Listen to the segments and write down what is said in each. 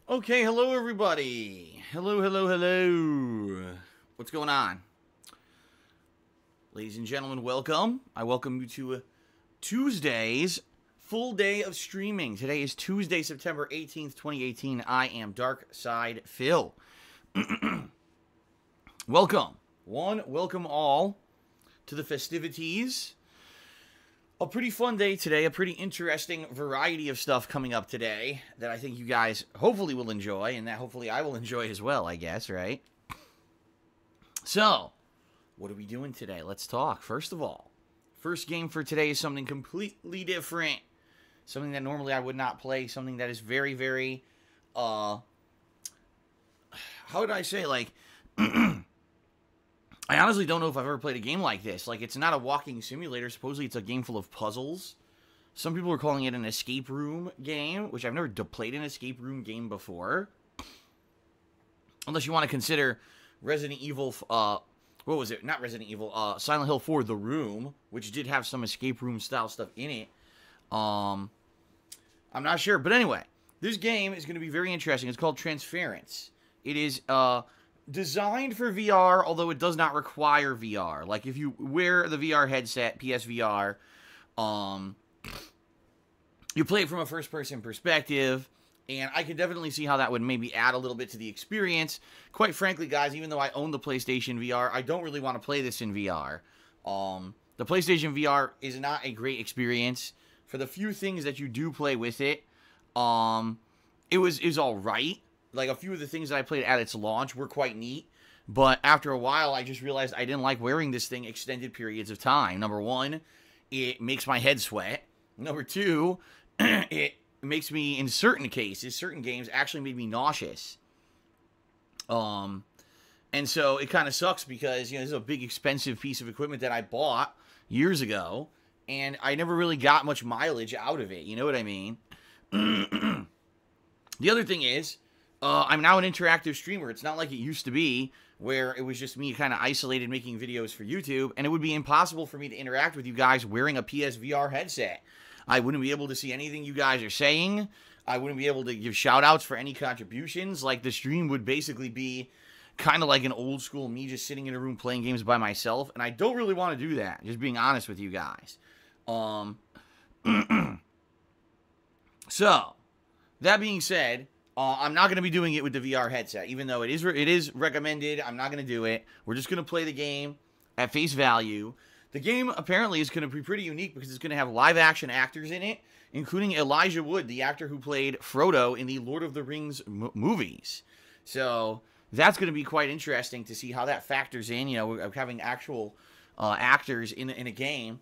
Okay, hello everybody. Hello. What's going on? Ladies and gentlemen, welcome. I welcome you to Tuesday's full day of streaming. Today is Tuesday, September 18th, 2018. I am Dark Side Phil. Welcome. Welcome all to the festivities. A pretty fun day today, a pretty interesting variety of stuff coming up today that I think you guys hopefully will enjoy, and that hopefully I will enjoy as well, I guess, right? So, what are we doing today? Let's talk. First of all, first game for today is something completely different. Something that normally I would not play, something that is very, how would I say, like, I honestly don't know if I've ever played a game like this. Like, it's not a walking simulator. Supposedly, it's a game full of puzzles. Some people are calling it an escape room game, which I've never played an escape room game before. Unless you want to consider Resident Evil, what was it? Not Resident Evil, Silent Hill 4, The Room, which did have some escape room style stuff in it. I'm not sure. But anyway, this game is going to be very interesting. It's called Transference. It is, designed for VR, although it does not require VR. Like, if you wear the VR headset, PSVR, you play it from a first-person perspective, and I could definitely see how that would maybe add a little bit to the experience. Quite frankly, guys, even though I own the PlayStation VR, I don't really want to play this in VR. The PlayStation VR is not a great experience. For the few things that you do play with it, it was all right. Like, a few of the things that I played at its launch were quite neat, but after a while, I just realized I didn't like wearing this thing extended periods of time. Number one, it makes my head sweat. Number two, it makes me, in certain cases, certain games, actually made me nauseous. And so it kind of sucks because, you know, this is a big, expensive piece of equipment that I bought years ago, and I never really got much mileage out of it. You know what I mean? The other thing is, I'm now an interactive streamer. It's not like it used to be, where it was just me kind of isolated making videos for YouTube, and it would be impossible for me to interact with you guys wearing a PSVR headset. I wouldn't be able to see anything you guys are saying. I wouldn't be able to give shout-outs for any contributions. Like, the stream would basically be kind of like an old school me just sitting in a room playing games by myself, and I don't really want to do that, just being honest with you guys. So, that being said, I'm not going to be doing it with the VR headset, even though it is recommended. I'm not going to do it. We're just going to play the game at face value. The game apparently is going to be pretty unique because it's going to have live-action actors in it, including Elijah Wood, the actor who played Frodo in the Lord of the Rings movies. So that's going to be quite interesting to see how that factors in, you know, having actual actors in a game.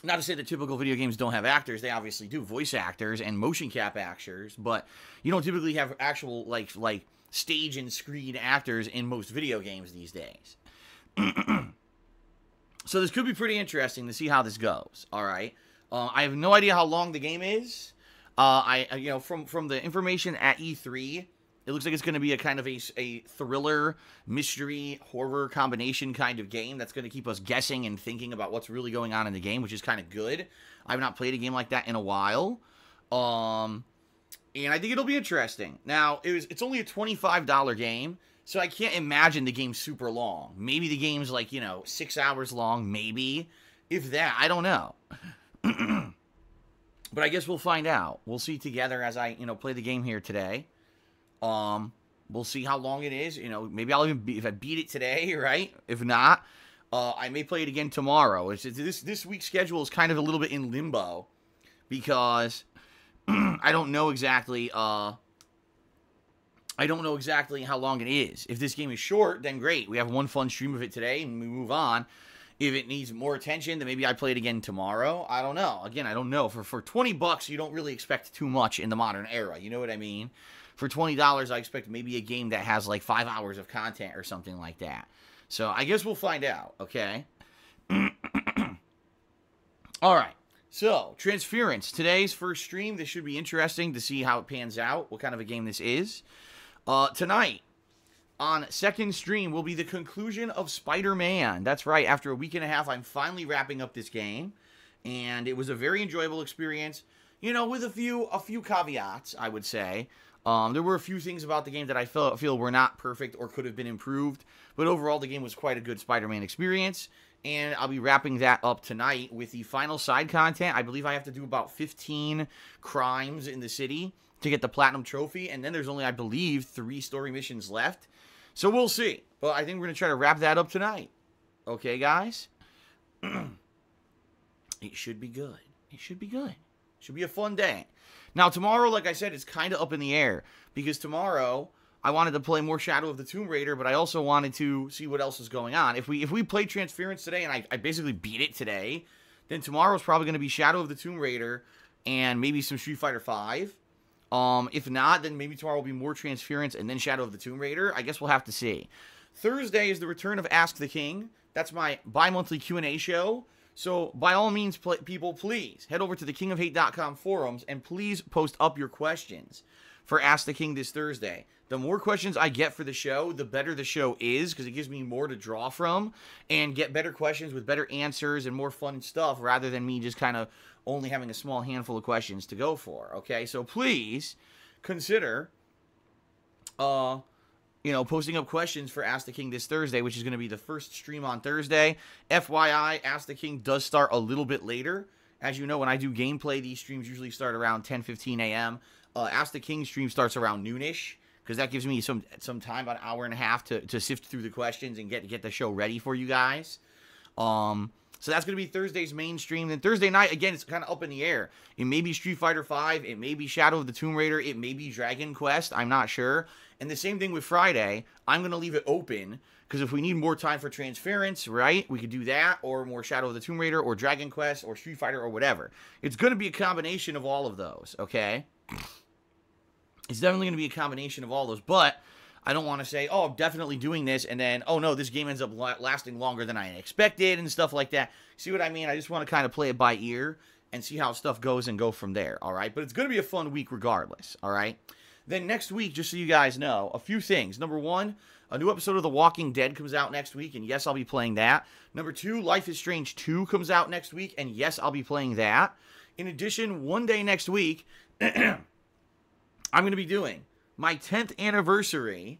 Not to say that typical video games don't have actors. They obviously do, voice actors and motion cap actors, but you don't typically have actual, like stage and screen actors in most video games these days. So this could be pretty interesting to see how this goes, all right? I have no idea how long the game is. You know, from the information at E3, it looks like it's going to be a kind of a thriller, mystery, horror combination kind of game that's going to keep us guessing and thinking about what's really going on in the game, which is kind of good. I've not played a game like that in a while. And I think it'll be interesting. Now, it's only a $25 game, so I can't imagine the game's super long. Maybe the game's like, you know, 6 hours long, maybe. If that, I don't know. But I guess we'll find out. We'll see together as I, you know, play the game here today. We'll see how long it is. You know, maybe I'll even if I beat it today, right? If not, I may play it again tomorrow. This week's schedule is kind of a little bit in limbo because I don't know exactly. I don't know exactly how long it is. If this game is short, then great. We have one fun stream of it today, and we move on. If it needs more attention, then maybe I play it again tomorrow. I don't know. Again, I don't know. For $20, you don't really expect too much in the modern era. You know what I mean? For $20, I expect maybe a game that has like 5 hours of content or something like that. So I guess we'll find out, okay? All right. So, Transference. Today's first stream. This should be interesting to see how it pans out, what kind of a game this is. Tonight, on second stream, will be the conclusion of Spider-Man. That's right. After a week and a half, I'm finally wrapping up this game. And it was a very enjoyable experience. You know, with a few caveats, I would say. There were a few things about the game that I feel were not perfect or could have been improved, but overall the game was quite a good Spider-Man experience, and I'll be wrapping that up tonight with the final side content. I believe I have to do about 15 crimes in the city to get the Platinum Trophy, and then there's only, I believe, 3 story missions left. So we'll see. But I think we're going to try to wrap that up tonight. Okay, guys? It should be good. It should be good. Should be a fun day. Now, tomorrow, like I said, it's kind of up in the air. Because tomorrow, I wanted to play more Shadow of the Tomb Raider, but I also wanted to see what else is going on. If we play Transference today, and I basically beat it today, then tomorrow's probably going to be Shadow of the Tomb Raider and maybe some Street Fighter V. If not, then maybe tomorrow will be more Transference and then Shadow of the Tomb Raider. I guess we'll have to see. Thursday is the return of Ask the King. That's my bi-monthly Q&A show. So, by all means, people, please head over to the kingofhate.com forums and please post up your questions for Ask the King this Thursday. The more questions I get for the show, the better the show is, because it gives me more to draw from and get better questions with better answers and more fun stuff rather than me just kind of only having a small handful of questions to go for, okay? So, please consider, posting up questions for Ask the King this Thursday, which is going to be the first stream on Thursday. FYI, Ask the King does start a little bit later. As you know, when I do gameplay, these streams usually start around 10:15 a.m. Ask the King stream starts around noonish, because that gives me some time, about an hour and a half, to sift through the questions and get the show ready for you guys. So that's going to be Thursday's main stream. Then Thursday night, again, it's kind of up in the air. It may be Street Fighter V. It may be Shadow of the Tomb Raider. It may be Dragon Quest. I'm not sure. And the same thing with Friday. I'm going to leave it open, because if we need more time for Transference, right, we could do that, or more Shadow of the Tomb Raider, or Dragon Quest, or Street Fighter, or whatever. It's going to be a combination of all of those, okay? It's definitely going to be a combination of all those, but I don't want to say, oh, I'm definitely doing this, and then, oh no, this game ends up lasting longer than I expected, and stuff like that. See what I mean? I just want to kind of play it by ear and see how stuff goes and go from there, all right? But it's going to be a fun week regardless, all right? Then next week, just so you guys know, a few things. Number 1, a new episode of The Walking Dead comes out next week, and yes, I'll be playing that. Number 2, Life is Strange 2 comes out next week, and yes, I'll be playing that. In addition, one day next week, I'm going to be doing my 10th anniversary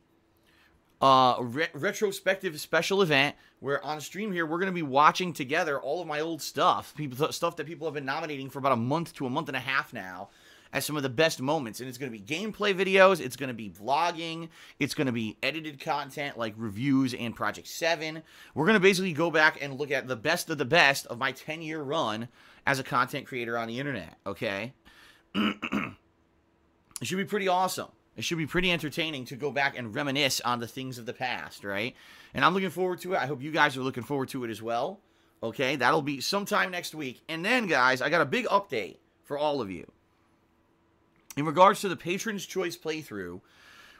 retrospective special event, where on stream here, we're going to be watching together all of my old stuff, stuff that people have been nominating for about a month to a month and a half now, as some of the best moments. And it's going to be gameplay videos, it's going to be vlogging, it's going to be edited content like reviews and Project 7. We're going to basically go back and look at the best of my 10-year run as a content creator on the internet, okay? It should be pretty awesome. It should be pretty entertaining to go back and reminisce on the things of the past, right? And I'm looking forward to it. I hope you guys are looking forward to it as well. Okay, that'll be sometime next week. And then, guys, I got a big update for all of you. In regards to the Patron's Choice playthrough,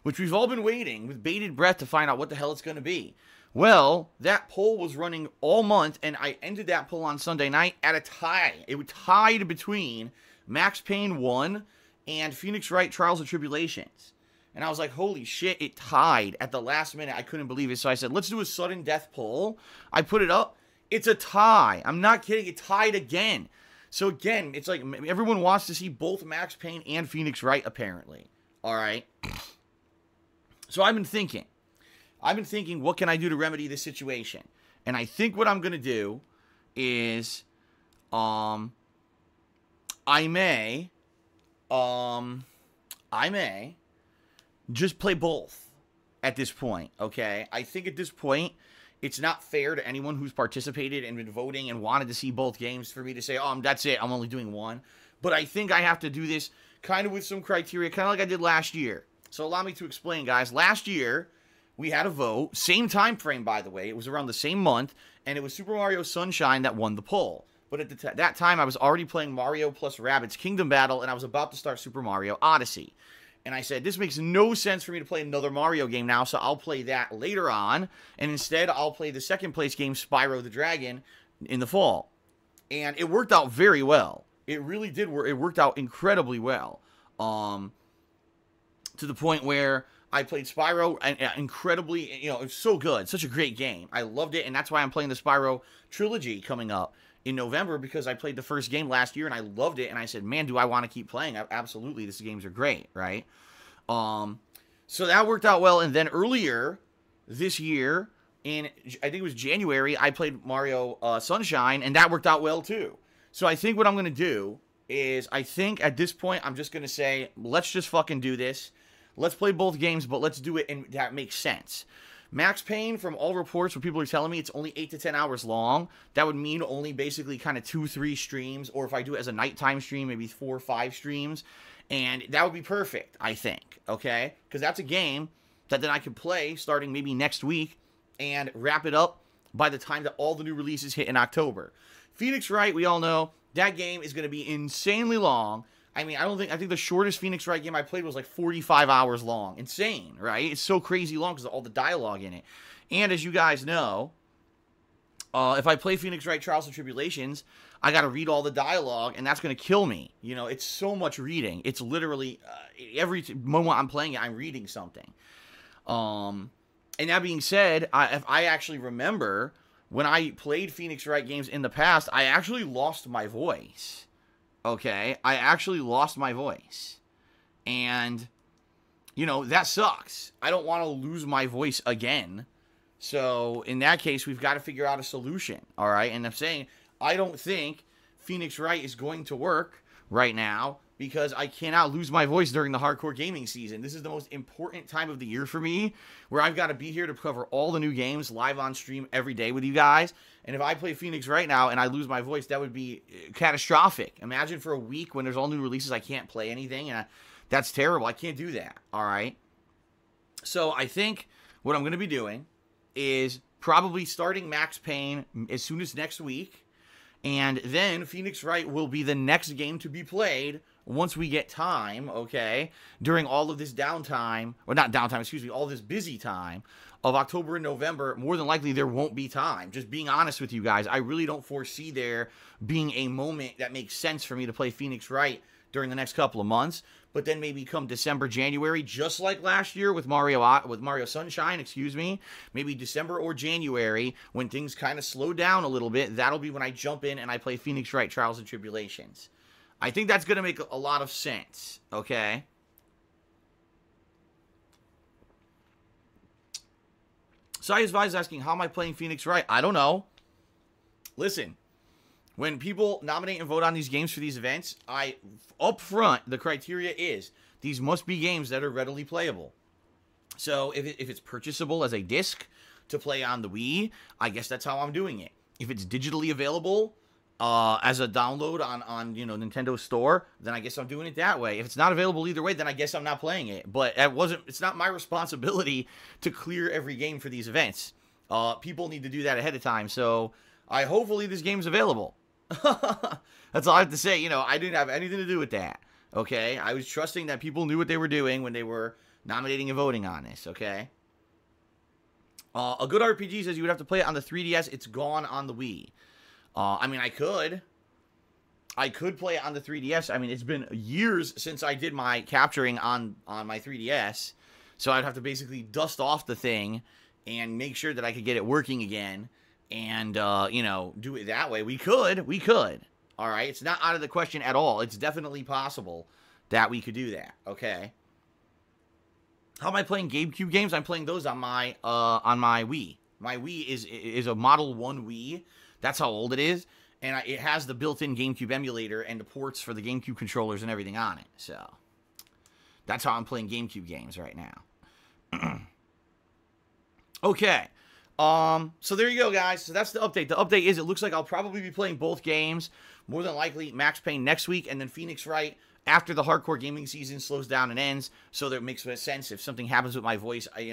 which we've all been waiting with bated breath to find out what the hell it's going to be. Well, that poll was running all month, and I ended that poll on Sunday night at a tie. It was tied between Max Payne 1 and Phoenix Wright Trials and Tribulations. And I was like, holy shit, it tied at the last minute. I couldn't believe it. So I said, let's do a sudden death poll. I put it up. It's a tie. I'm not kidding. It tied again. So again, it's like everyone wants to see both Max Payne and Phoenix Wright, apparently. All right. So I've been thinking, what can I do to remedy this situation? And I think what I'm going to do is, I may just play both at this point, okay? I think at this point, it's not fair to anyone who's participated and been voting and wanted to see both games for me to say, oh, that's it, I'm only doing one. But I think I have to do this kind of with some criteria, kind of like I did last year. So allow me to explain, guys. Last year, we had a vote, same time frame, by the way. It was around the same month, and it was Super Mario Sunshine that won the poll. But at that time, I was already playing Mario plus Rabbids Kingdom Battle, and I was about to start Super Mario Odyssey. And I said, this makes no sense for me to play another Mario game now, so I'll play that later on. And instead, I'll play the second place game, Spyro the Dragon, in the fall. And it worked out very well. It really did work. It worked out incredibly well. To the point where I played Spyro, and incredibly, it was so good. Such a great game. I loved it, and that's why I'm playing the Spyro trilogy coming up in November, because I played the first game last year, and I loved it, and I said, man, do I want to keep playing? Absolutely, these games are great, right? So that worked out well. And then earlier this year, in I think it was January, I played Mario Sunshine, and that worked out well too. So I think what I'm going to do is, I think at this point, I'm just going to say, let's just fucking do this. Let's play both games, but let's do it and that makes sense. Max Payne, from all reports, what people are telling me, it's only 8 to 10 hours long. That would mean only basically kind of 2-3 streams, or if I do it as a nighttime stream, maybe 4 or 5 streams. And that would be perfect, I think, okay? Because that's a game that then I could play starting maybe next week and wrap it up by the time that all the new releases hit in October. Phoenix Wright, we all know, that game is going to be insanely long. I mean, I think the shortest Phoenix Wright game I played was like 45 hours long. Insane, right? It's so crazy long because of all the dialogue in it. And as you guys know, if I play Phoenix Wright Trials and Tribulations, I got to read all the dialogue, and that's going to kill me. You know, it's so much reading. It's literally, every moment I'm playing it, I'm reading something. And that being said, if I actually remember, when I played Phoenix Wright games in the past, I actually lost my voice. Okay, I actually lost my voice. And, you know, that sucks. I don't want to lose my voice again. So, in that case, we've got to figure out a solution, all right? And I'm saying, I don't think Phoenix Wright is going to work right now because I cannot lose my voice during the hardcore gaming season. This is the most important time of the year for me, where I've got to be here to cover all the new games live on stream every day with you guys. And if I play Phoenix right now and I lose my voice, that would be catastrophic. Imagine for a week when there's all new releases, I can't play anything, and that's terrible. I can't do that, all right? So I think what I'm going to be doing is probably starting Max Payne as soon as next week, and then Phoenix Wright will be the next game to be played once we get time, okay, during all of this downtime, or not downtime, excuse me, all this busy time of October and November. More than likely there won't be time. Just being honest with you guys, I really don't foresee there being a moment that makes sense for me to play Phoenix Wright during the next couple of months. But then maybe come December, January, just like last year with Mario Sunshine, excuse me, maybe December or January, when things kind of slow down a little bit, that'll be when I jump in and I play Phoenix Wright Trials and Tribulations. I think that's going to make a lot of sense, okay? Sai is asking, how am I playing Phoenix Wright? I don't know. Listen, when people nominate and vote on these games for these events, up front, the criteria is these must be games that are readily playable. So if it's purchasable as a disc to play on the Wii, I guess that's how I'm doing it. If it's digitally available as a download on you know, Nintendo Store, then I guess I'm doing it that way. If it's not available either way, then I guess I'm not playing it. But it's not my responsibility to clear every game for these events. People need to do that ahead of time. So hopefully this game's available. That's all I have to say. You know, I didn't have anything to do with that. Okay, I was trusting that people knew what they were doing when they were nominating and voting on this. Okay. A good RPG says you would have to play it on the 3DS. It's gone on the Wii. I mean, I could play it on the 3DS. I mean, it's been years since I did my capturing on my 3DS, so I'd have to basically dust off the thing and make sure that I could get it working again, and you know, do it that way. We could. All right, it's not out of the question at all. It's definitely possible that we could do that. Okay. How am I playing GameCube games? I'm playing those on my Wii. My Wii is a Model 1 Wii. That's how old it is, and it has the built-in GameCube emulator and the ports for the GameCube controllers and everything on it. So that's how I'm playing GameCube games right now. Okay, so there you go, guys. So that's the update. The update is, it looks like I'll probably be playing both games. More than likely, Max Payne next week, and then Phoenix Wright after the hardcore gaming season slows down and ends. So that makes sense. If something happens with my voice, I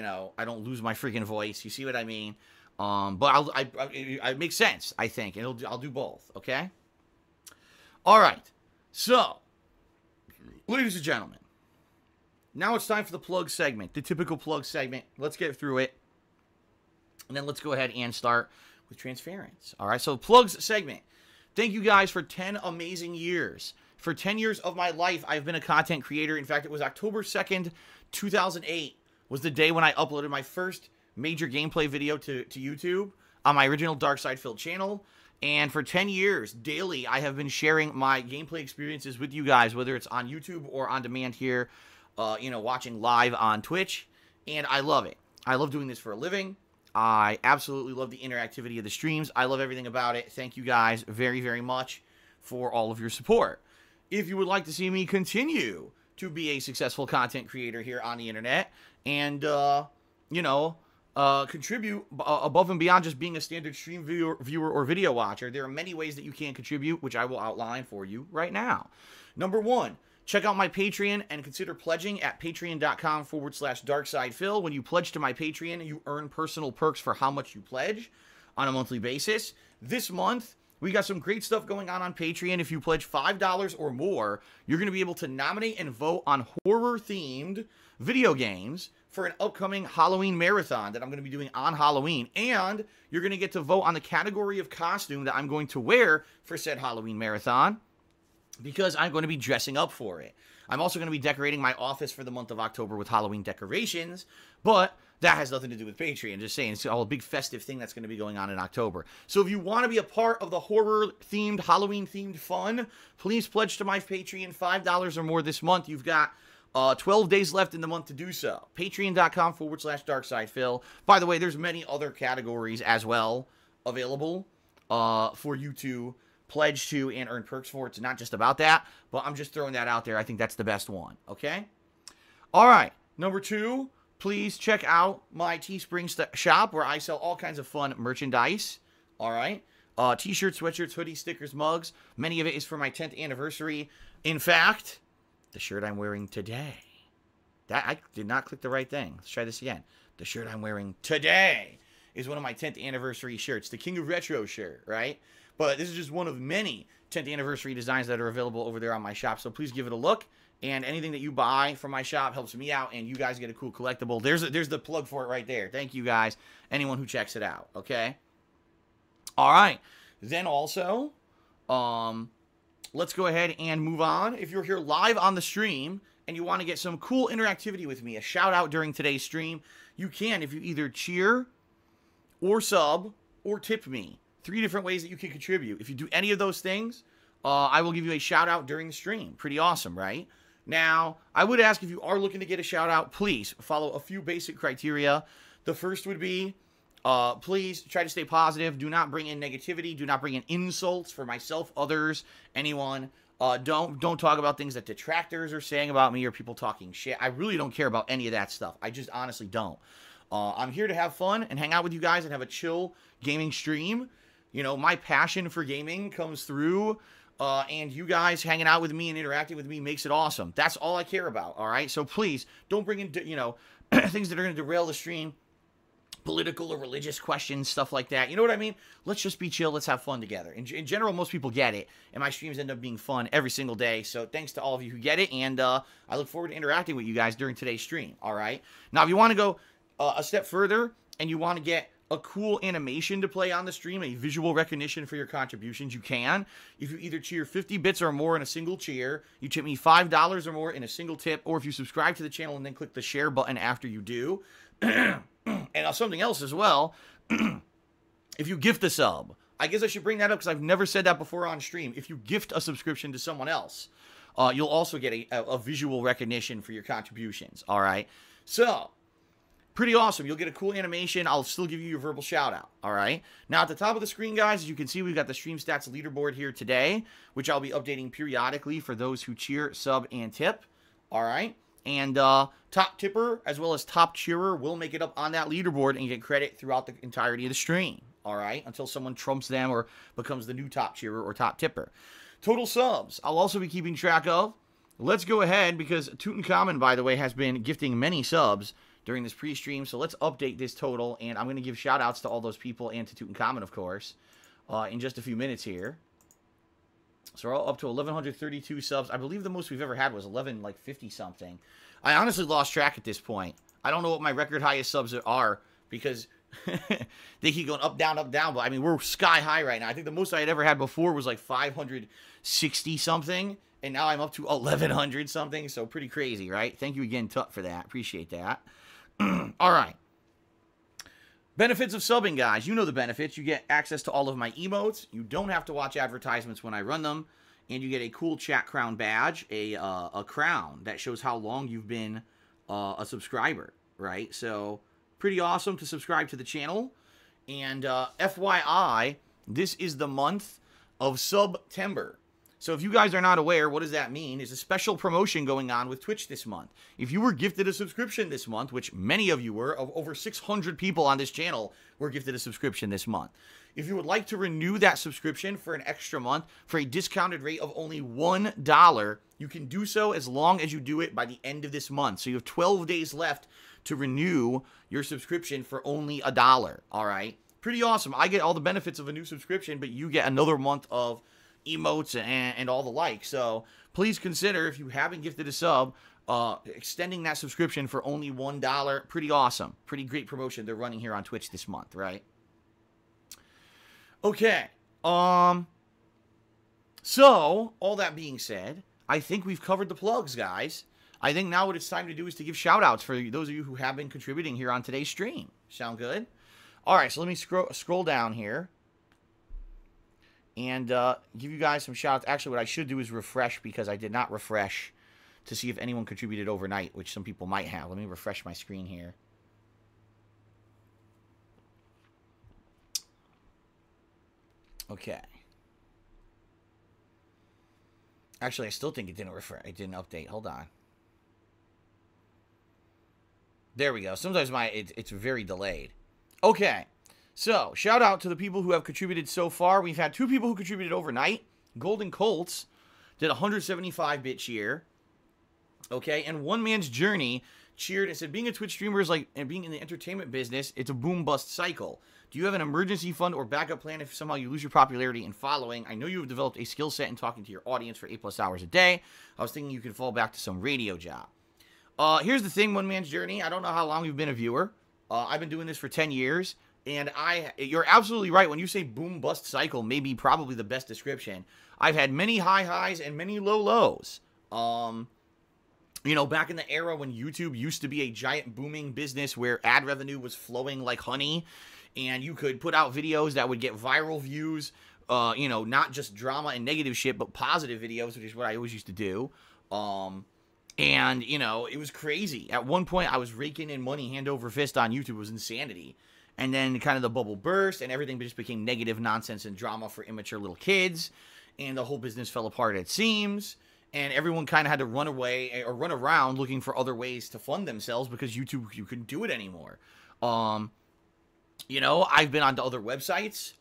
don't lose my freaking voice. You see what I mean? But it makes sense, I think, and I'll do both, okay? All right, so, ladies and gentlemen, now it's time for the plug segment, the typical plug segment. Let's get through it, and then let's go ahead and start with Transference. All right, so plugs segment. Thank you guys for 10 amazing years. For 10 years of my life, I've been a content creator. In fact, it was October 2nd, 2008 was the day when I uploaded my first major gameplay video to YouTube on my original Dark Side Filled channel. And for 10 years, daily, I have been sharing my gameplay experiences with you guys, whether it's on YouTube or on demand here watching live on Twitch, and I love it. I love doing this for a living. I absolutely love the interactivity of the streams. I love everything about it. Thank you guys very, very much for all of your support. If you would like to see me continue to be a successful content creator here on the internet and, contribute above and beyond just being a standard stream viewer or video watcher, there are many ways that you can contribute, which I will outline for you right now. Number one, check out my Patreon and consider pledging at patreon.com/darksidephil. When you pledge to my Patreon, you earn personal perks for how much you pledge on a monthly basis. This month, we got some great stuff going on Patreon. If you pledge $5 or more, you're going to be able to nominate and vote on horror-themed video games for an upcoming Halloween marathon that I'm going to be doing on Halloween. And you're going to get to vote on the category of costume that I'm going to wear for said Halloween marathon, because I'm going to be dressing up for it. I'm also going to be decorating my office for the month of October with Halloween decorations, but that has nothing to do with Patreon. Just saying, it's all a big festive thing that's going to be going on in October. So if you want to be a part of the horror-themed, Halloween-themed fun, please pledge to my Patreon $5 or more this month. You've got 12 days left in the month to do so. Patreon.com/darksidephil. By the way, there's many other categories as well available for you to pledge to and earn perks for. It's not just about that, but I'm just throwing that out there. I think that's the best one, okay? All right, number two, please check out my Teespring shop where I sell all kinds of fun merchandise, all right? T-shirts, sweatshirts, hoodies, stickers, mugs. Many of it is for my 10th anniversary. In fact, the shirt I'm wearing today, I did not click the right thing. Let's try this again. The shirt I'm wearing today is one of my 10th anniversary shirts, the King of Retro shirt, right? But this is just one of many 10th anniversary designs that are available over there on my shop. So please give it a look. And anything that you buy from my shop helps me out, and you guys get a cool collectible. There's the plug for it right there. Thank you guys, anyone who checks it out, okay? All right. Then also, let's go ahead and move on. If you're here live on the stream and you want to get some cool interactivity with me, a shout out during today's stream, you can if you either cheer or sub or tip me. 3 different ways that you can contribute. If you do any of those things, I will give you a shout out during the stream. Pretty awesome, right? Now, I would ask if you are looking to get a shout out, please follow a few basic criteria. The first would be, please try to stay positive. Do not bring in negativity. Do not bring in insults for myself, others, anyone. Don't talk about things that detractors are saying about me or people talking shit. I really don't care about any of that stuff. I just honestly don't. I'm here to have fun and hang out with you guys and have a chill gaming stream. You know, my passion for gaming comes through, and you guys hanging out with me and interacting with me makes it awesome. That's all I care about, all right? So please, don't bring in, things that are going to derail the stream, political or religious questions, stuff like that. You know what I mean? Let's just be chill. Let's have fun together. In general, most people get it, and my streams end up being fun every single day. So thanks to all of you who get it, and I look forward to interacting with you guys during today's stream, all right? Now, if you want to go a step further and you want to get a cool animation to play on the stream, a visual recognition for your contributions, you can. If you either cheer 50 bits or more in a single cheer, you tip me $5 or more in a single tip, or if you subscribe to the channel and then click the share button after you do. And something else as well, if you gift a sub, I guess I should bring that up because I've never said that before on stream. If you gift a subscription to someone else, you'll also get a visual recognition for your contributions, all right? So, pretty awesome. You'll get a cool animation. I'll still give you your verbal shout out. All right. Now at the top of the screen, guys, as you can see, we've got the stream stats leaderboard here today, which I'll be updating periodically for those who cheer, sub, and tip. All right. And top tipper as well as top cheerer will make it up on that leaderboard and get credit throughout the entirety of the stream. All right. Until someone trumps them or becomes the new top cheerer or top tipper. Total subs, I'll also be keeping track of. Let's go ahead because Tutankhamun, by the way, has been gifting many subs during this pre-stream, so let's update this total, and I'm going to give shout-outs to all those people and to Tutankhamun, of course, in just a few minutes here. So we're all up to 1,132 subs. I believe the most we've ever had was 1,150-something. I honestly lost track at this point. I don't know what my record highest subs are, because they keep going up, down, but I mean, we're sky high right now. I think the most I had ever had before was like 560-something, and now I'm up to 1,100-something, so pretty crazy, right? Thank you again, Tut, for that. Appreciate that. All right. Benefits of subbing, guys. You know the benefits. You get access to all of my emotes. You don't have to watch advertisements when I run them. and you get a cool chat crown badge, a crown that shows how long you've been a subscriber, right? So pretty awesome to subscribe to the channel. And FYI, this is the month of September. So if you guys are not aware, what does that mean? There's a special promotion going on with Twitch this month. If you were gifted a subscription this month, which many of you were, of over 600 people on this channel were gifted a subscription this month. If you would like to renew that subscription for an extra month for a discounted rate of only $1, you can do so as long as you do it by the end of this month. So you have 12 days left to renew your subscription for only $1, all right? Pretty awesome. I get all the benefits of a new subscription, but you get another month of emotes and all the like. So please consider, if you haven't gifted a sub, extending that subscription for only $1. Pretty awesome. Pretty great promotion they're running here on Twitch this month, right? Okay. So, all that being said, I think we've covered the plugs, guys. I think now what it's time to do is to give shout-outs for those of you who have been contributing here on today's stream. Sound good? All right, so let me scroll down here and give you guys some shout-outs. Actually, what I should do is refresh, because I did not refresh to see if anyone contributed overnight, which some people might have. Let me refresh my screen here. Okay. Actually, I still think it didn't refresh. It didn't update. Hold on. There we go. Sometimes it's very delayed. Okay. So, shout out to the people who have contributed so far. We've had 2 people who contributed overnight. Golden Colts did 175-bit cheer. Okay, and One Man's Journey cheered and said, being a Twitch streamer is like, and being in the entertainment business, it's a boom-bust cycle. Do you have an emergency fund or backup plan if somehow you lose your popularity and following? I know you have developed a skill set in talking to your audience for 8+ hours a day. I was thinking you could fall back to some radio job. Here's the thing, One Man's Journey. I don't know how long you've been a viewer. I've been doing this for 10 years. And you're absolutely right. When you say boom-bust cycle, maybe probably the best description. I've had many high highs and many low lows. You know, back in the era when YouTube used to be a giant booming business where ad revenue was flowing like honey, and you could put out videos that would get viral views, you know, not just drama and negative shit, but positive videos, which is what I always used to do. And, you know, it was crazy. At one point, I was raking in money hand over fist on YouTube. It was insanity. And then kind of the bubble burst, and everything just became negative nonsense and drama for immature little kids. And the whole business fell apart, it seems. And everyone kind of had to run away or run around looking for other ways to fund themselves because YouTube, you couldn't do it anymore. You know, I've been on to other websites,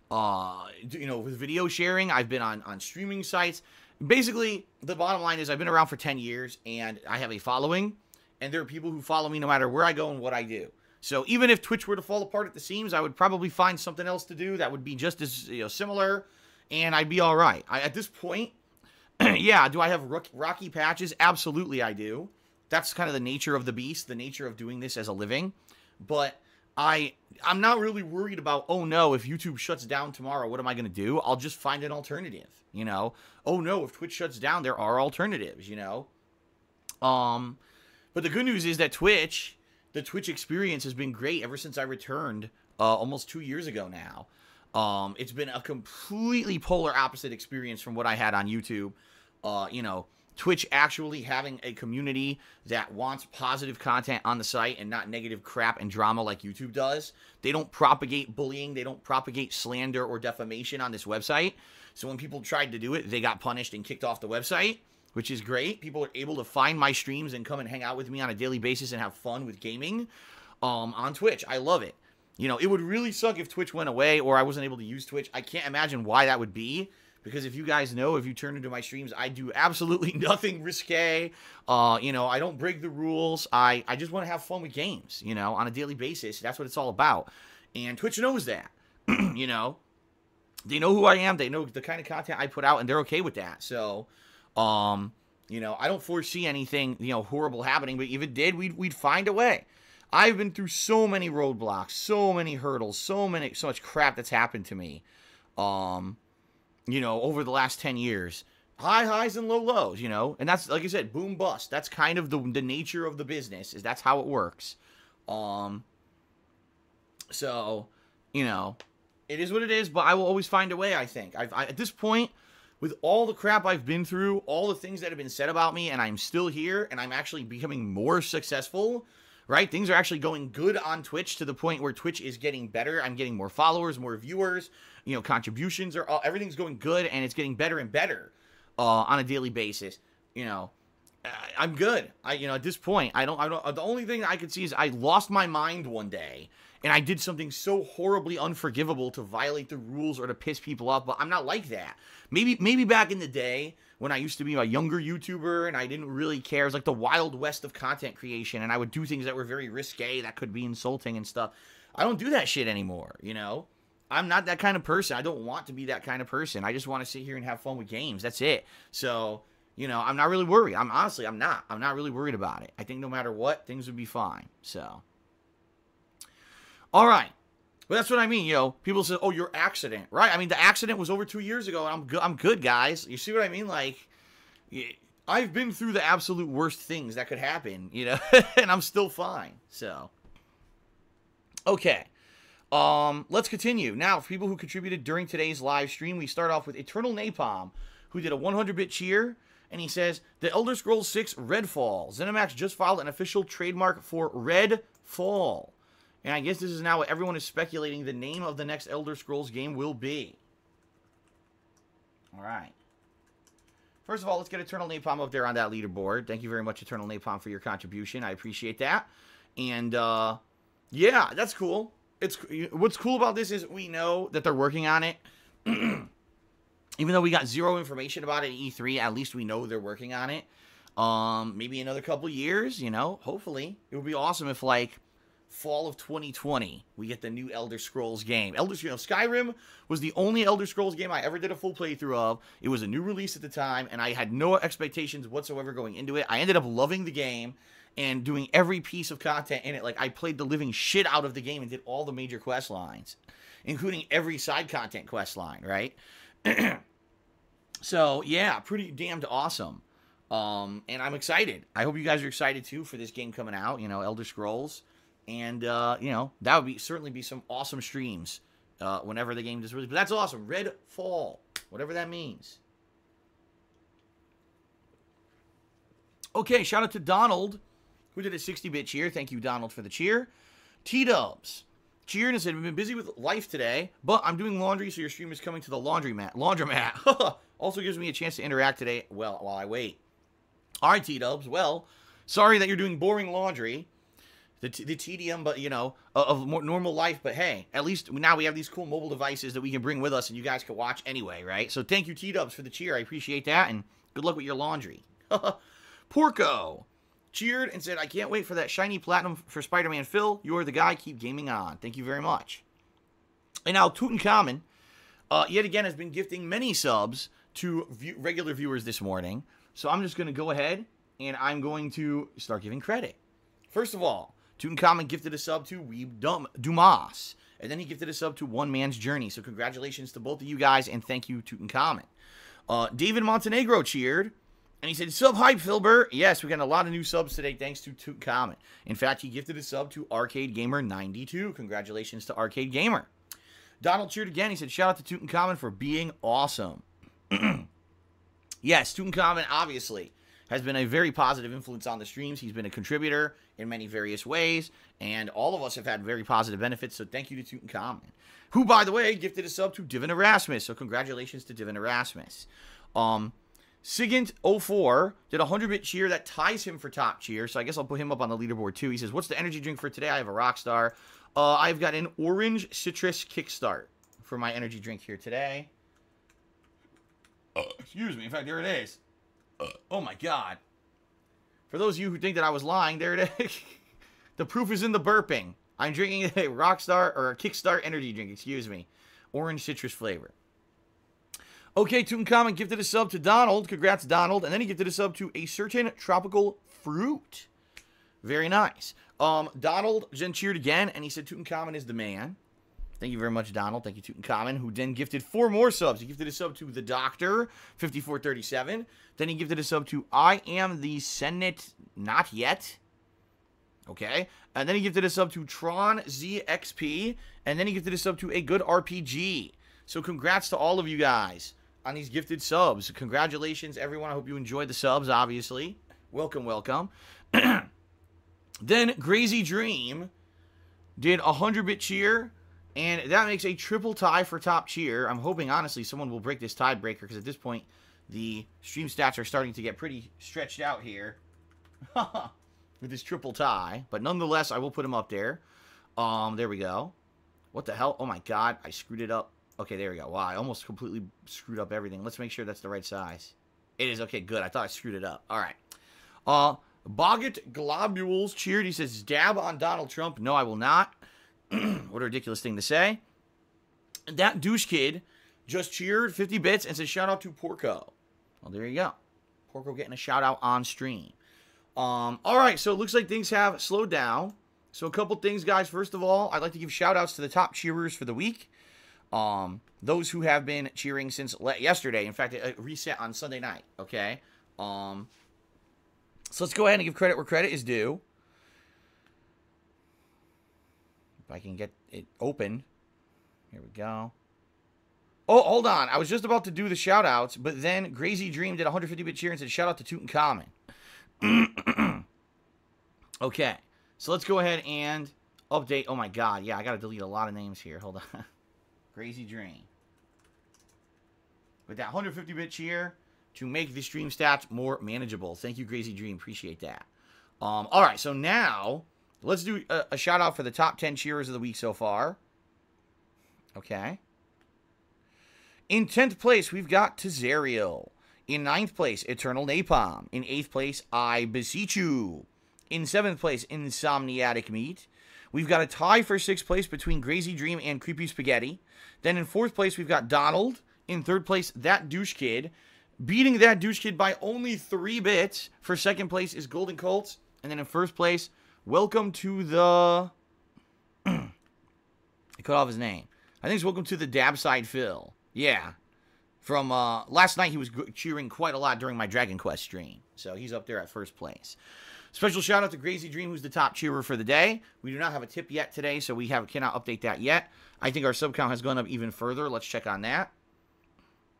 you know, with video sharing. I've been on streaming sites. Basically, the bottom line is I've been around for 10 years, and I have a following. And there are people who follow me no matter where I go and what I do. So even if Twitch were to fall apart at the seams, I would probably find something else to do that would be just as, you know, similar, and I'd be all right. At this point, yeah, do I have rocky patches? Absolutely I do. That's kind of the nature of the beast, the nature of doing this as a living. But I'm not really worried about, oh no, if YouTube shuts down tomorrow, what am I going to do? I'll just find an alternative, you know? Oh no, if Twitch shuts down, there are alternatives, you know? But the good news is that the Twitch experience has been great ever since I returned almost 2 years ago now. It's been a completely polar opposite experience from what I had on YouTube. You know, Twitch actually having a community that wants positive content on the site and not negative crap and drama like YouTube does. They don't propagate bullying. They don't propagate slander or defamation on this website. So when people tried to do it, they got punished and kicked off the website, which is great. People are able to find my streams and come and hang out with me on a daily basis and have fun with gaming on Twitch. I love it. You know, it would really suck if Twitch went away or I wasn't able to use Twitch. I can't imagine why that would be, because if you guys know, if you turn into my streams, I do absolutely nothing risque. You know, I don't break the rules. I just want to have fun with games, you know, on a daily basis. That's what it's all about. And Twitch knows that, you know. They know who I am. They know the kind of content I put out, and they're okay with that. So, you know, I don't foresee anything, you know, horrible happening. But if it did, we'd find a way. I've been through so many roadblocks, so many hurdles, so much crap that's happened to me, you know, over the last 10 years. High highs and low lows, you know. And that's, like I said, boom bust. That's kind of the nature of the business, is that's how it works. So, you know, it is what it is, but I will always find a way, I think. At this point, with all the crap I've been through, all the things that have been said about me, and I'm still here, and I'm actually becoming more successful, right? Things are actually going good on Twitch to the point where Twitch is getting better. I'm getting more followers, more viewers, you know, contributions are everything's going good, and it's getting better and better on a daily basis. You know, I'm good. You know, at this point, I don't, the only thing I could see is I lost my mind one day, and I did something so horribly unforgivable to violate the rules or to piss people off, but I'm not like that. Maybe back in the day when I used to be a younger YouTuber and I didn't really care. It was like the Wild West of content creation, and I would do things that were very risque, that could be insulting and stuff. I don't do that shit anymore, you know? I'm not that kind of person. I don't want to be that kind of person. I just want to sit here and have fun with games. That's it. So, you know, I'm not really worried. I'm not really worried about it. I think no matter what, things would be fine. So, all right. Well, that's what I mean, you know. People say, oh, your accident, right? I mean, the accident was over 2 years ago, and I'm good, guys. You see what I mean? Like, I've been through the absolute worst things that could happen, you know, and I'm still fine. So, okay. Let's continue. Now, for people who contributed during today's live stream, we start off with Eternal Napalm, who did a 100-bit cheer, and he says, The Elder Scrolls 6 Redfall. ZeniMax just filed an official trademark for Redfall. And I guess this is now what everyone is speculating the name of the next Elder Scrolls game will be. All right. First of all, let's get Eternal Napalm up there on that leaderboard. Thank you very much, Eternal Napalm, for your contribution. I appreciate that. And, yeah, that's cool. What's cool about this is we know that they're working on it. Even though we got zero information about it at E3, at least we know they're working on it. Maybe another couple years, you know, hopefully. It would be awesome if, like, fall of 2020, we get the new Elder Scrolls game. Skyrim was the only Elder Scrolls game I ever did a full playthrough of. It was a new release at the time, and I had no expectations whatsoever going into it. I ended up loving the game and doing every piece of content in it. Like, I played the living shit out of the game and did all the major quest lines, including every side content quest line, right? So, yeah, pretty damned awesome. And I'm excited. I hope you guys are excited, too, for this game coming out, you know, Elder Scrolls. And, you know, that would certainly be some awesome streams whenever the game does release. But that's awesome. Redfall, whatever that means. Okay, shout out to Donald, who did a 60-bit cheer. Thank you, Donald, for the cheer. T-Dubs cheered and said, we've been busy with life today, but I'm doing laundry, so your stream is coming to the laundromat. Also gives me a chance to interact today while I wait. All right, T-Dubs. Well, sorry that you're doing boring laundry. The tedium, but, you know, of more normal life. But, hey, at least now we have these cool mobile devices that we can bring with us and you guys can watch anyway, right? So thank you, T-Dubs, for the cheer. I appreciate that, and good luck with your laundry. Porco cheered and said, I can't wait for that shiny platinum for Spider-Man Phil. You're the guy. Keep gaming on. Thank you very much. And now Tutankhamun, yet again, has been gifting many subs to regular viewers this morning. So I'm just going to go ahead and I'm going to start giving credit. First of all, Tutankhamun gifted a sub to Weeb Dumas. And then he gifted a sub to One Man's Journey. So congratulations to both of you guys, and thank you, Tutankhamun. David Montenegro cheered, and he said, sub hype, Filbert. Yes, we got a lot of new subs today, thanks to Tutankhamun. In fact, he gifted a sub to Arcade Gamer 92. Congratulations to Arcade Gamer. Donald cheered again. He said, shout out to Tutankhamun for being awesome. Yes, Tutankhamun, obviously, has been a very positive influence on the streams. He's been a contributor in many various ways, and all of us have had very positive benefits, so thank you to Tutankhamun, who, by the way, gifted a sub to Divin Erasmus, so congratulations to Divin Erasmus. Sigint04 did a 100-bit cheer that ties him for top cheer, so I guess I'll put him up on the leaderboard too. He says, what's the energy drink for today? I have a Rockstar. I've got an orange citrus kickstart for my energy drink here today. Excuse me. In fact, there it is. Oh my God. For those of you who think that I was lying, there it is. The proof is in the burping. I'm drinking a Rockstar, or a Kickstart energy drink, excuse me. Orange citrus flavor. Okay, Tutankhamun gifted a sub to Donald. Congrats, Donald. And then he gifted a sub to a certain tropical fruit. Very nice. Donald then cheered again, and he said Tutankhamun is the man. Thank you very much, Donald. Thank you, Tutankhamun, who then gifted 4 more subs. He gifted a sub to The Doctor, 5437. Then he gifted a sub to I Am the Senate Not Yet. Okay. And then he gifted a sub to Tron ZXP. And then he gifted a sub to A Good RPG. So congrats to all of you guys. on these gifted subs. Congratulations, everyone. I hope you enjoyed the subs, obviously. Welcome, welcome. Then Crazy Dream did 100-bit cheer, and that makes a triple tie for top cheer. I'm hoping, honestly, someone will break this tiebreaker, because at this point, the stream stats are starting to get pretty stretched out here with this triple tie. But nonetheless, I will put him up there. There we go. What the hell? Oh, my God. I screwed it up. Okay, there we go. Wow, I almost completely screwed up everything. Let's make sure that's the right size. It is. Okay, good. I thought I screwed it up. All right. Boggett Globules cheered. He says, dab on Donald Trump. No, I will not. What a ridiculous thing to say. That douche kid just cheered 50 bits and says, shout out to Porco. Well, there you go. Porco getting a shout out on stream. All right, so it looks like things have slowed down. So a couple things, guys. First of all, I'd like to give shout outs to the top cheerers for the week. Those who have been cheering since yesterday. In fact, it reset on Sunday night. Okay. So let's go ahead and give credit where credit is due. If I can get it open. Here we go. Oh, hold on. I was just about to do the shout-outs, but then Crazy Dream did 150-bit cheer and said, shout out to Tutankhamun. Okay. So let's go ahead and update. Oh, my God. Yeah, I got to delete a lot of names here. Hold on. Crazy Dream. With that 150-bit cheer to make the stream stats more manageable. Thank you, Crazy Dream. Appreciate that. All right, so now let's do a shout-out for the top 10 cheerers of the week so far. Okay. In 10th place, we've got Tazariel. In 9th place, Eternal Napalm. In 8th place, I Beseech You. In 7th place, Insomniatic Meat. We've got a tie for 6th place between Crazy Dream and Creepy Spaghetti. Then in 4th place, we've got Donald. In 3rd place, That Douche Kid. Beating That Douche Kid by only 3 bits for 2nd place is Golden Colts. And then in 1st place, Welcome to the... I cut off his name. I think it's Welcome to the Dabside Phil. Yeah. From last night, he was cheering quite a lot during my Dragon Quest stream. So he's up there at 1st place. Special shout out to Crazy Dream, who's the top cheerer for the day. We do not have a tip yet today, so we cannot update that yet. I think our sub count has gone up even further. Let's check on that.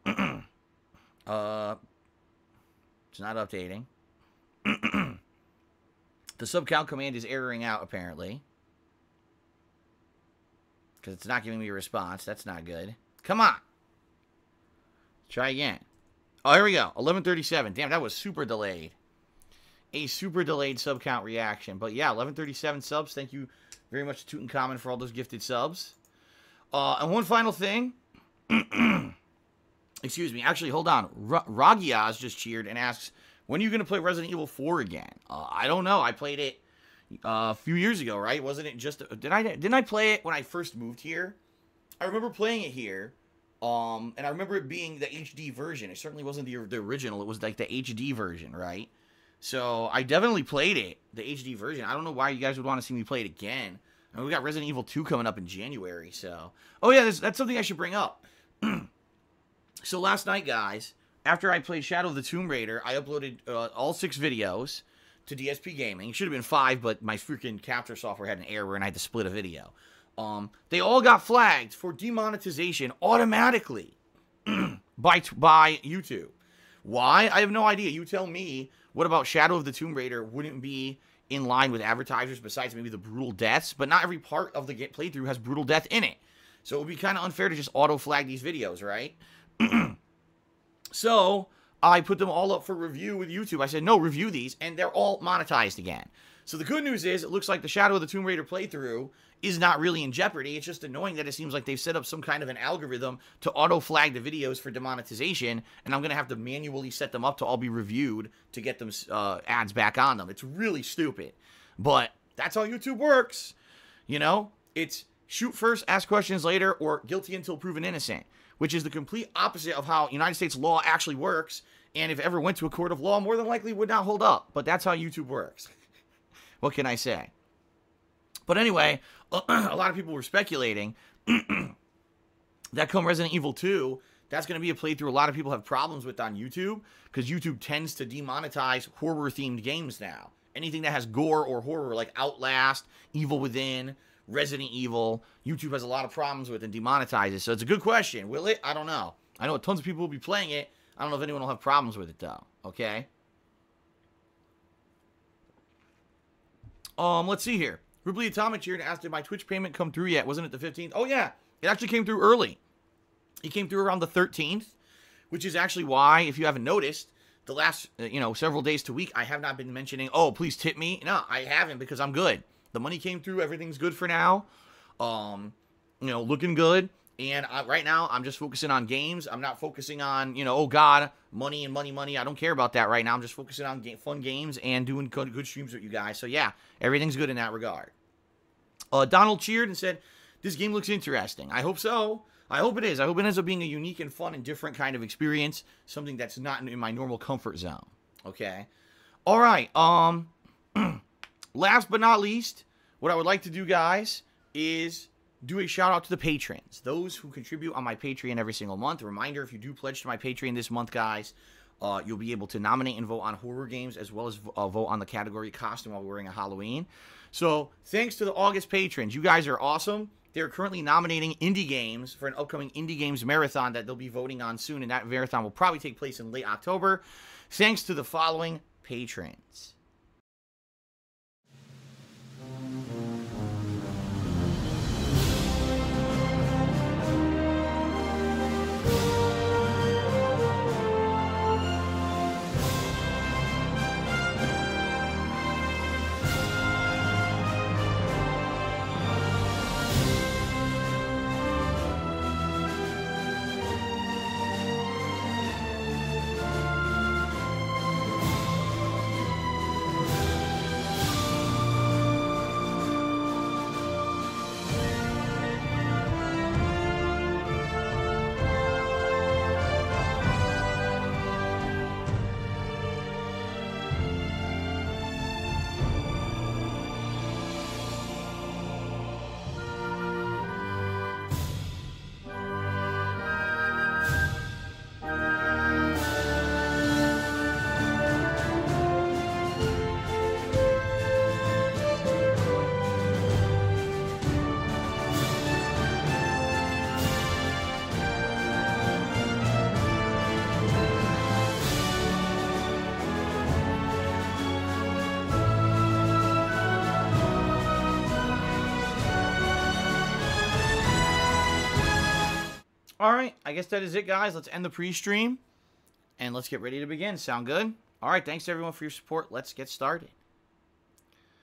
It's not updating. The sub count command is erroring out, apparently. Because it's not giving me a response. That's not good. Come on. Try again. Oh, here we go. 11:37. Damn, that was super delayed. A super delayed sub count reaction. But yeah, 11:37 subs. Thank you very much to Tutankhamun for all those gifted subs. And one final thing. Excuse me. Actually, hold on. Ragiaz just cheered and asks, when are you going to play Resident Evil 4 again? I don't know. I played it a few years ago, right? Wasn't it just... Didn't I play it when I first moved here? I remember playing it here. And I remember it being the HD version. It certainly wasn't the original. It was like the HD version, right? So I definitely played it, the HD version. I don't know why you guys would want to see me play it again. I mean, we got Resident Evil 2 coming up in January, so... Oh, yeah, that's something I should bring up. So last night, guys, after I played Shadow of the Tomb Raider, I uploaded all 6 videos to DSPGaming. It should have been 5, but my freaking capture software had an error, and I had to split a video. They all got flagged for demonetization automatically by YouTube. Why? I have no idea. You tell me. What about Shadow of the Tomb Raider wouldn't be in line with advertisers besides maybe the brutal deaths? But not every part of the playthrough has brutal death in it. So it would be kind of unfair to just auto-flag these videos, right? So I put them all up for review with YouTube. I said, no, review these, and they're all monetized again. So the good news is it looks like the Shadow of the Tomb Raider playthrough is not really in jeopardy. It's just annoying that it seems like they've set up some kind of an algorithm to auto-flag the videos for demonetization, and I'm going to have to manually set them up to all be reviewed to get them ads back on them. It's really stupid. But that's how YouTube works. You know, it's shoot first, ask questions later, or guilty until proven innocent, which is the complete opposite of how United States law actually works, and if ever went to a court of law, more than likely would not hold up. But that's how YouTube works. What can I say? But anyway, a lot of people were speculating that come Resident Evil 2, that's going to be a playthrough a lot of people have problems with on YouTube, because YouTube tends to demonetize horror-themed games now. Anything that has gore or horror, like Outlast, Evil Within, Resident Evil, YouTube has a lot of problems with and demonetizes. So it's a good question. Will it? I don't know. I know tons of people will be playing it. I don't know if anyone will have problems with it, though. Okay? Let's see here. Ripley Atomic here asked, did my Twitch payment come through yet? Wasn't it the 15th? Oh, yeah. It actually came through early. It came through around the 13th, which is actually why, if you haven't noticed, the last, several days to week, I have not been mentioning, oh, please tip me. No, I haven't, because I'm good. The money came through. Everything's good for now. Looking good. And right now, I'm just focusing on games. I'm not focusing on, oh, God, money and money. I don't care about that right now. I'm just focusing on fun games and doing good streams with you guys. So, yeah, everything's good in that regard. Donald cheered and said, this game looks interesting. I hope so. I hope it is. I hope it ends up being a unique and fun and different kind of experience. Something that's not in my normal comfort zone. Okay? All right. Last but not least, what I would like to do, guys, is do a shout out to the patrons, those who contribute on my Patreon every single month. A reminder, if you do pledge to my Patreon this month, guys, you'll be able to nominate and vote on horror games, as well as vote on the category costume while we're wearing a Halloween. So thanks to the August patrons. You guys are awesome. They're currently nominating indie games for an upcoming indie games marathon that they'll be voting on soon, and that marathon will probably take place in late October. Thanks to the following patrons. All right, I guess that is it, guys. Let's end the pre-stream, and let's get ready to begin. Sound good? All right, thanks, everyone, for your support. Let's get started.